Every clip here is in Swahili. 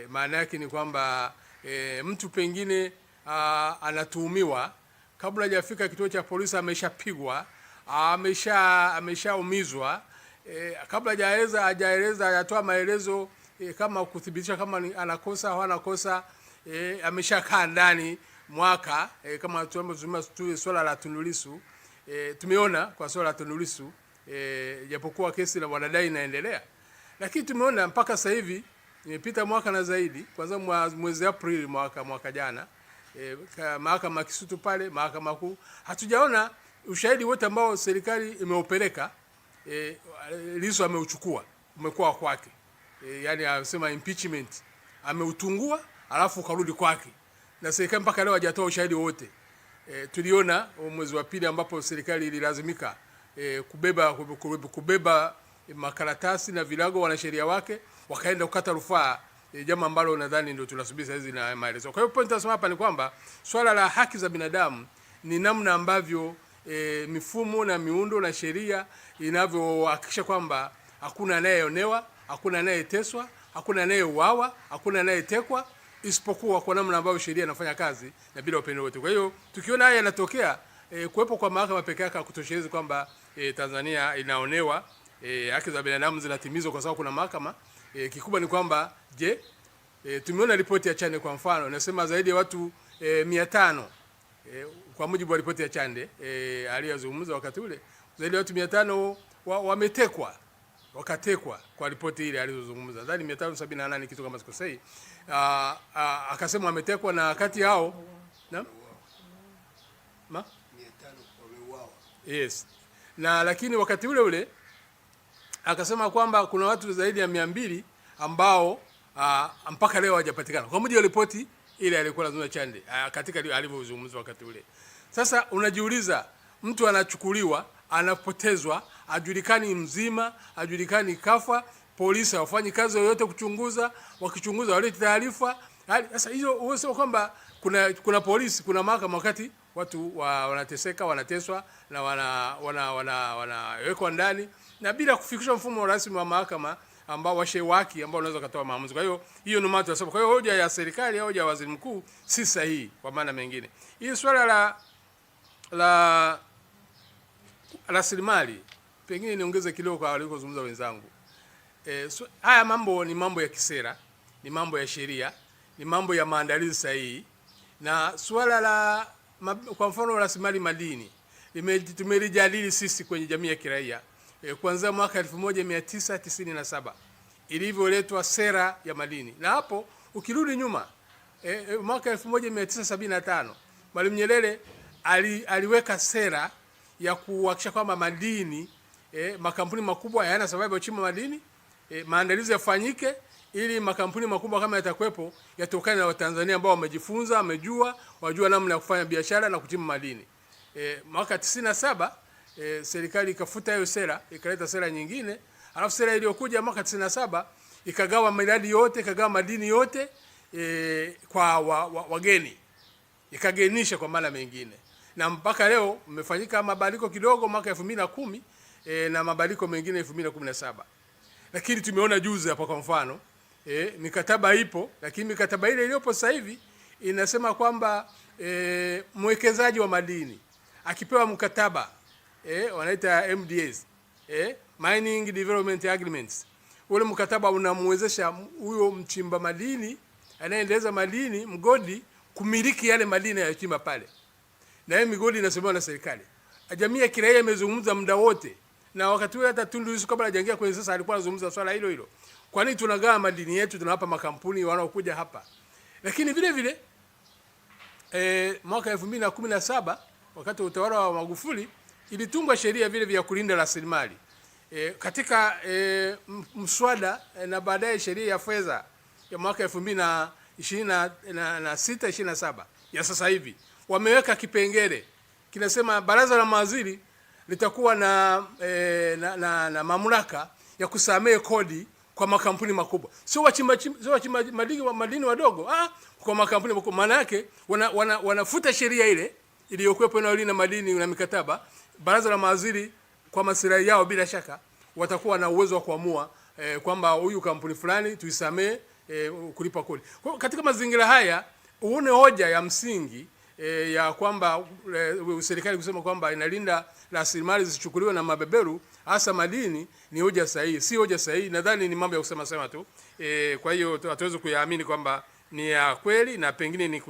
Maana yake ni kwamba mtu pengine anatuhumiwa kabla hajafika kituo cha polisi ameshapigwa, ameshaumizwa, kabla hajaeleza hajatoa maelezo kama kuthibitisha kama anakosa au hanakosa, ameshakaa ndani mwaka, kama tume swala la Tundu Lissu. Tumeona kwa swala la Tundu Lissu, japokuwa kesi la wanadai inaendelea, lakini tumeona mpaka sasa hivi imepita mwaka na zaidi, kwanza mwezi Aprili mwaka jana, mahakama Kisutu pale, mahakama kuu, hatujaona ushahidi wote ambao serikali imeupeleka Lissu ameuchukua, umekuwa kwake. Yani anasema impeachment, ameutungua alafu karudi kwake, na serikali mpaka leo hajatoa ushahidi wote. Tuliona mwezi wa pili ambapo serikali ililazimika kubeba makaratasi na vilago wanasheria wake wakaenda kukata rufaa, jambo ambalo nadhani ndio tunasubiri sasa hizi na maelezo. Kwa hiyo point nasema hapa ni kwamba swala la haki za binadamu ni namna ambavyo mifumo na miundo na sheria inavyohakikisha kwamba hakuna anayeonewa, hakuna anayeteswa, hakuna anayeuawa, hakuna anayetekwa, isipokuwa kwa namna ambayo sheria inafanya kazi na bila upendeleo wote. Kwa hiyo tukiona haya yanatokea, kuwepo kwa mahakama pekee yake kutoshelezi kwamba Tanzania inaonewa, haki za binadamu zinatimizwa kwa sababu kuna mahakama. Kikubwa ni kwamba tumeona ripoti ya Chande kwa mfano inasema zaidi ya watu 500, kwa mujibu wa ripoti ya Chande aliyozungumza wakati ule, zaidi ya watu 500 wakatekwa kwa ripoti ile alizozungumza. Nadhani 578 kitu kama sikosei. Akasema wametekwa, na kati hao 500 wameuawa. Yes. Na lakini wakati ule akasema kwamba kuna watu zaidi ya 200 ambao mpaka leo hawajapatikana, kwa mujibu wa ripoti ile alikuwa lazima Chande katika alivyozungumza wakati ule. Sasa unajiuliza, mtu anachukuliwa, anapotezwa, ajulikani mzima, ajulikani kafa, polisi hawafanyi kazi yoyote kuchunguza, wakichunguza walete taarifa. Sasa hizo uwezo kwamba kuna polisi, kuna mahakama, wakati watu wanateseka, wanateswa na wanawekwa ndani na bila kufikishwa mfumo rasmi wa mahakama ambao washewaki ambao unaweza kutoa maamuzi. Kwa hiyo hiyo ndio maana tunasema, kwa hiyo hoja ya serikali au hoja ya waziri mkuu si sahihi kwa maana mengine. Hii swala la rasilimali pengine niongeze kidogo kwa walikozungumza wenzangu. Haya mambo ni mambo ya kisera, ni mambo ya sheria, ni mambo ya maandalizi sahihi. Na swala la kwa mfano rasilimali madini tumelijadili sisi kwenye jamii ya kiraia kuanzia mwaka 1997 ilivyoletwa sera ya madini. Na hapo ukirudi nyuma mwaka 1975 Mwalimu Nyerere aliweka sera ya kuhakikisha kwamba madini makampuni makubwa hayana sababu ya kuchimba madini, maandalizi yafanyike ili makampuni makubwa kama yatakuwepo yatokane na Watanzania ambao wamejifunza, wajua namna ya kufanya biashara na kuchimba madini. Mwaka 97 serikali ikafuta hiyo sera, ikaleta sera nyingine. Alafu sera iliyokuja mwaka 97 ikagawa miradi yote, ikagawa madini yote kwa wageni, ikagenisha kwa maana mengine. Na mpaka leo mmefanyika mabadiliko kidogo mwaka 2010 na mabadiliko mengine 2017. Lakini tumeona juzi hapa kwa mfano mikataba ipo, lakini mikataba ile iliyopo sasa hivi inasema kwamba mwekezaji wa madini akipewa mkataba wanaita MDAs, Mining Development Agreements, ule mkataba unamwezesha huyo mchimba madini anaendeleza madini mgodi kumiliki yale madini yachimba pale, na hiyo migodi inasimamiwa na serikali. Jamii ya kiraia imezungumza muda wote, na wakati ule hata Tundu Lissu kabla hajaingia kwenye sasa alikuwa anazungumza swala hilo. Kwa nini tunagawa madini yetu, tunawapa makampuni wanaokuja hapa? Lakini vile vile mwaka 2017 wakati wa utawala wa Magufuli ilitungwa sheria vile vya kulinda rasilimali katika mswada na baadaye sheria ya fedha ya mwaka 2026-27 ya sasa hivi wameweka kipengele kinasema baraza la mawaziri litakuwa na mamlaka ya kusamehe kodi kwa makampuni makubwa, sio wachimba madini wadogo, kwa makampuni makubwa. Maana yake wanafuta sheria ile iliyokuwepo inayolinda madini na mikataba. Baraza la mawaziri kwa maslahi yao bila shaka watakuwa na uwezo wa kuamua kwamba huyu kampuni fulani tuisamee kulipa kodi. Kwa katika mazingira haya uone hoja ya msingi ya kwamba serikali kusema kwamba inalinda rasilimali zisichukuliwe na mabeberu hasa madini ni hoja sahihi. Si hoja sahihi, nadhani ni mambo ya kusema sema tu. Kwa hiyo hatuwezi kuyaamini kwamba ni ya kweli na pengine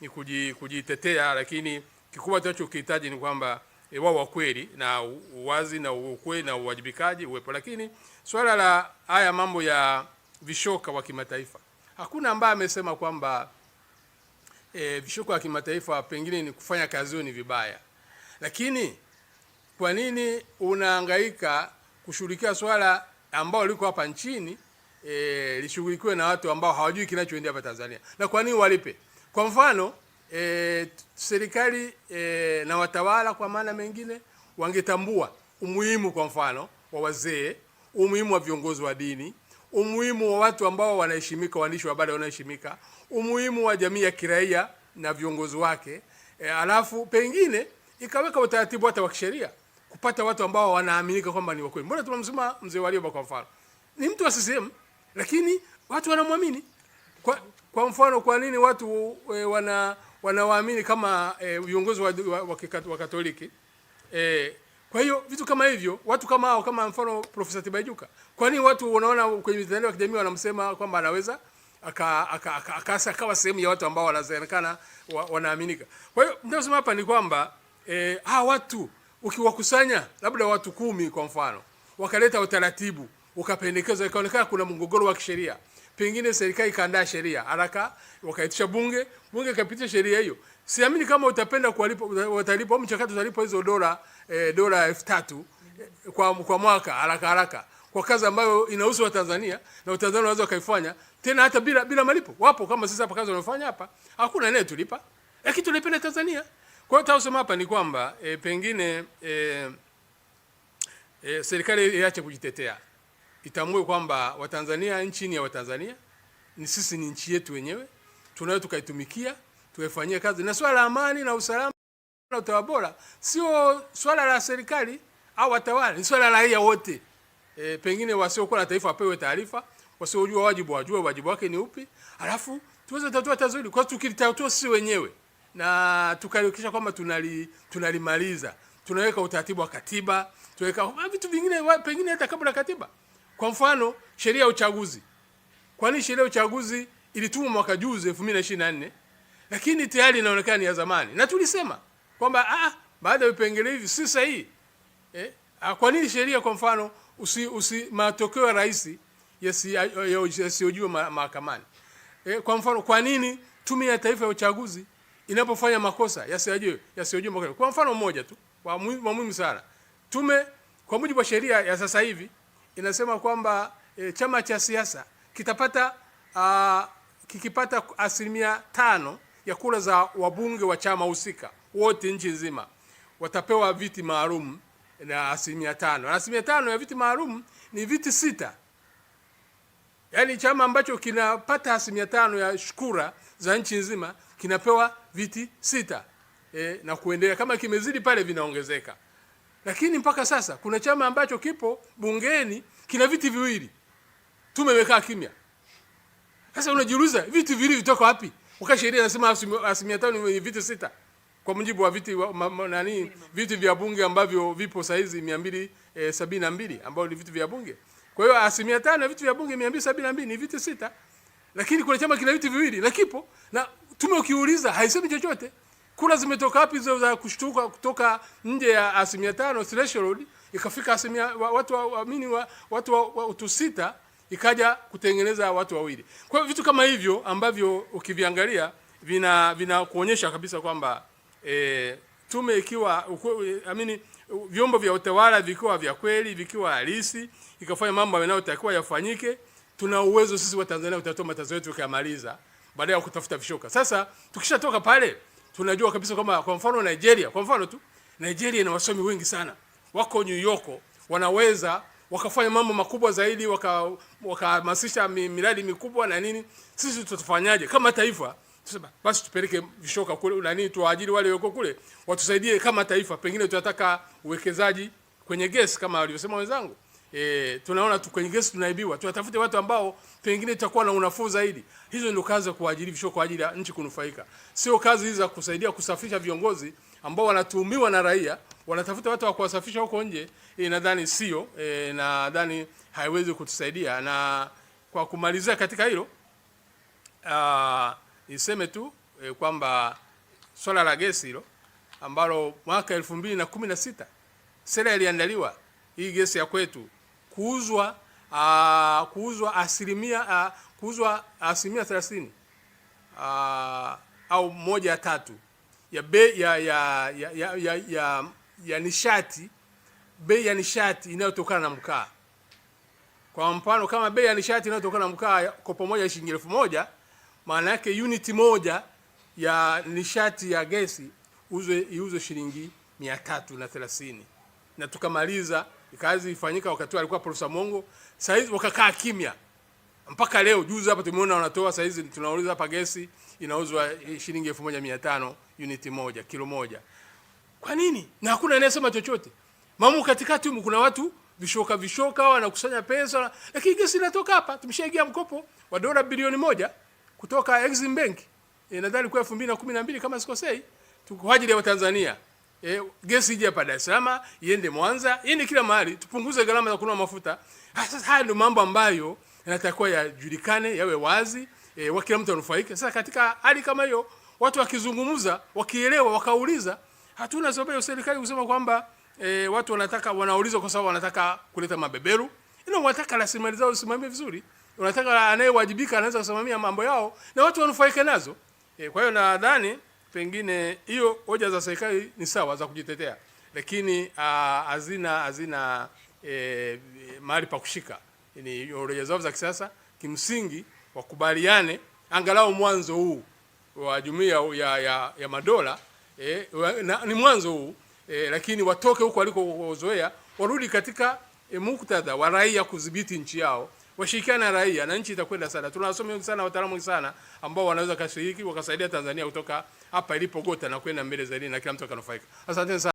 ni kujitetea, lakini kikubwa tunachokihitaji ni kwamba wao wa kweli na uwazi na ukweli na uwajibikaji uwepo. Lakini swala la haya mambo ya vishoka wa kimataifa, hakuna ambaye amesema kwamba vishoka wa kimataifa pengine ni kufanya kazi hiyo ni vibaya. Lakini kwa nini unahangaika kushughulikia swala ambao liko hapa nchini lishughulikiwe na watu ambao hawajui kinachoendelea hapa Tanzania? Na kwa nini walipe? Kwa mfano serikali na watawala kwa maana mengine wangetambua umuhimu kwa mfano wa wazee, umuhimu wa viongozi wa dini, umuhimu wa watu ambao wanaheshimika, waandishi wa habari wanaheshimika, umuhimu wa jamii ya kiraia na viongozi wake, alafu pengine ikaweka utaratibu hata wa kisheria kupata watu ambao wanaaminika kwamba ni wakweli. Mbona tunamsema mzee Warioba kwa mfano? Ni mtu wa CCM lakini watu wanamwamini. Kwa mfano kwa nini watu wanawaamini kama viongozi wa Katoliki? Kwa hiyo vitu kama hivyo, watu kama hao, kama mfano Profesa Tibaijuka, kwa nini watu wanaona kwenye mitandao ya kijamii wanamsema kwamba anaweza akawa sehemu ya watu ambao wanaonekana wanaaminika? Kwa hiyo ndio sema hapa ni kwamba watu ukiwakusanya labda watu 10 kwa mfano, wakaleta utaratibu, ukapendekeza, ikaonekana kuna mgogoro wa kisheria, pengine serikali ikaandaa sheria haraka, wakaitisha bunge ikapitisha sheria hiyo, siamini kama utapenda kuwalipa, watalipa mchakato, utalipa hizo dola 3000 kwa mwaka haraka kwa kazi ambayo inahusu Watanzania na Watanzania wanaweza kaifanya tena hata bila malipo. Wapo kama sisi hapa kazi wanafanya hapa, hakuna anayetulipa, lakini tunapenda Tanzania. Kwa hiyo tausema hapa ni kwamba pengine serikali iache kujitetea, itambue kwamba Watanzania nchini ya Watanzania ni sisi, ni nchi yetu wenyewe, tunayo tukaitumikia, tuifanyie kazi, na swala la amani na usalama na utawala bora sio swala la serikali au watawala, ni swala la raia wote. Pengine wasiokuwa na taifa wapewe taarifa, wasiojua wajibu wajue wajibu wake ni upi, alafu tuweze kutatua tatizo hili. Kwa tukilitatua sisi wenyewe na tukahakikisha kwamba tunalimaliza, tunaweka utaratibu wa katiba, tunaweka vitu vingine pengine hata kabla katiba. Kwa mfano sheria ya uchaguzi, kwani sheria ya uchaguzi ilitumwa mwaka juzi 2024 lakini tayari inaonekana ni ya zamani, na tulisema kwamba baada ya vipengele hivi si sahihi. Kwa nini sheria kwa mfano matokeo ya rais yasiyojua mahakamani? Kwa mfano kwa nini tume ya taifa ya uchaguzi inapofanya makosa yasiyojua mahakamani? Kwa mfano mmoja tu wa muhimu sana, tume kwa mujibu wa sheria ya sasa hivi inasema kwamba chama cha siasa kikipata 5% ya kura za wabunge wa chama husika wote nchi nzima watapewa viti maalum na 5%. Na 5% ya viti maalum ni viti 6. Yaani chama ambacho kinapata 5% ya kura za nchi nzima kinapewa viti 6. Na kuendelea, kama kimezidi pale vinaongezeka. Lakini mpaka sasa kuna chama ambacho kipo bungeni kina viti 2. Tume imekaa kimya. Sasa unajiuliza viti 2 vitoka wapi? Wakati sheria inasema 5% ni viti 6. Kwa mujibu wa viti vya bunge ambavyo vipo saizi 272 ambao ni viti vya bunge. Kwa hiyo 5% ya viti vya bunge 272 ni viti 6. Lakini kuna chama kina viti 2 na kipo, na tume ukiuliza haisemi chochote. Kura zimetoka wapi hizo za kushtuka kutoka nje ya 5% threshold ikafika watu 6 ikaja kutengeneza watu 2. Kwa hiyo vitu kama hivyo ambavyo ukiviangalia vina kuonyesha kabisa kwamba tume ikiwa vyombo vya utawala vikiwa vya kweli, vikiwa halisi, ikafanya mambo yanayotakiwa yafanyike, tuna uwezo sisi wa Tanzania kutatua matatizo yetu kumaliza baada ya kutafuta vishoka. Sasa tukishatoka pale tunajua kabisa kwamba kwa mfano Nigeria, kwa mfano tu Nigeria ina wasomi wengi sana, wako New York, wanaweza wakafanya mambo makubwa zaidi, wakahamasisha miradi mikubwa na nini. Sisi tutafanyaje kama taifa? Tusema basi tupeleke vishoka kule tuwaajiri wale wako kule watusaidie kama taifa. Pengine tunataka uwekezaji kwenye gesi kama walivyosema wenzangu, tunaona tu kwenye gesi tunaibiwa, tunatafute watu ambao pengine tutakuwa na unafuu zaidi. Hizo ndio kazi za kuajiri visho kwa ajili ya nchi kunufaika, sio kazi hizi za kusaidia kusafisha viongozi ambao wanatuhumiwa na raia, wanatafuta watu wa kuwasafisha huko nje. Nadhani sio, nadhani haiwezi kutusaidia. Na kwa kumalizia katika hilo, niseme tu kwamba swala la gesi hilo ambalo mwaka 2016 sera iliandaliwa, hii gesi ya kwetu kuuzwa asilimia 30 au 1/3 ya bei ya nishati, bei ya nishati inayotokana na mkaa. Kwa mfano, kama bei ya nishati inayotokana na mkaa kwa pamoja shilingi 1000, maana yake uniti moja ya nishati ya gesi iuzwe shilingi 330. Na tukamaliza, kazi ifanyika wakati alikuwa Profesa Mongo. Sasa hizi wakakaa kimya mpaka leo. Juzi hapa tumeona wanatoa, sasa hizi tunauliza hapa gesi inauzwa shilingi 1500 uniti moja, kilo moja. Kwa nini? Na hakuna anayesema chochote. Mamu katikati huko kuna watu vishoka wanakusanya pesa, lakini gesi inatoka hapa. Tumeshaingia mkopo wa dola bilioni 1 kutoka Exim Bank. Nadhani kwa 2012 kama sikosei, kwa ajili ya Watanzania. Gesi ije hapa Dar es Salaam, iende Mwanza, iende kila mahali, tupunguze gharama za kununua mafuta. Sasa haya ndio mambo ambayo yanatakiwa yajulikane, yawe wazi, wa kila mtu anufaike. Sasa katika hali kama hiyo, watu wakizungumza, wakielewa, wakauliza, hatuna sababu ya serikali kusema kwamba watu wanauliza kwa sababu wanataka kuleta mabeberu. Wanataka rasilimali zao zisimamie vizuri. Wanataka anayewajibika anaweza kusimamia mambo yao na watu wanufaike nazo. Kwa hiyo nadhani pengine hiyo hoja za serikali ni sawa za kujitetea, lakini hazina mahali pa kushika. Ni hoja zao za kisasa. Kimsingi wakubaliane angalau mwanzo huu wa Jumuiya ya Madola, ni mwanzo huu, lakini watoke huko walikozoea, warudi katika muktadha wa raia kudhibiti nchi yao, washirikiane na raia na nchi itakwenda sana. Tunasoma sana wataalamu sana ambao wanaweza kushiriki wakasaidia Tanzania kutoka hapa ilipogota na kwenda mbele zaidi na kila mtu akanufaika. Asante sana.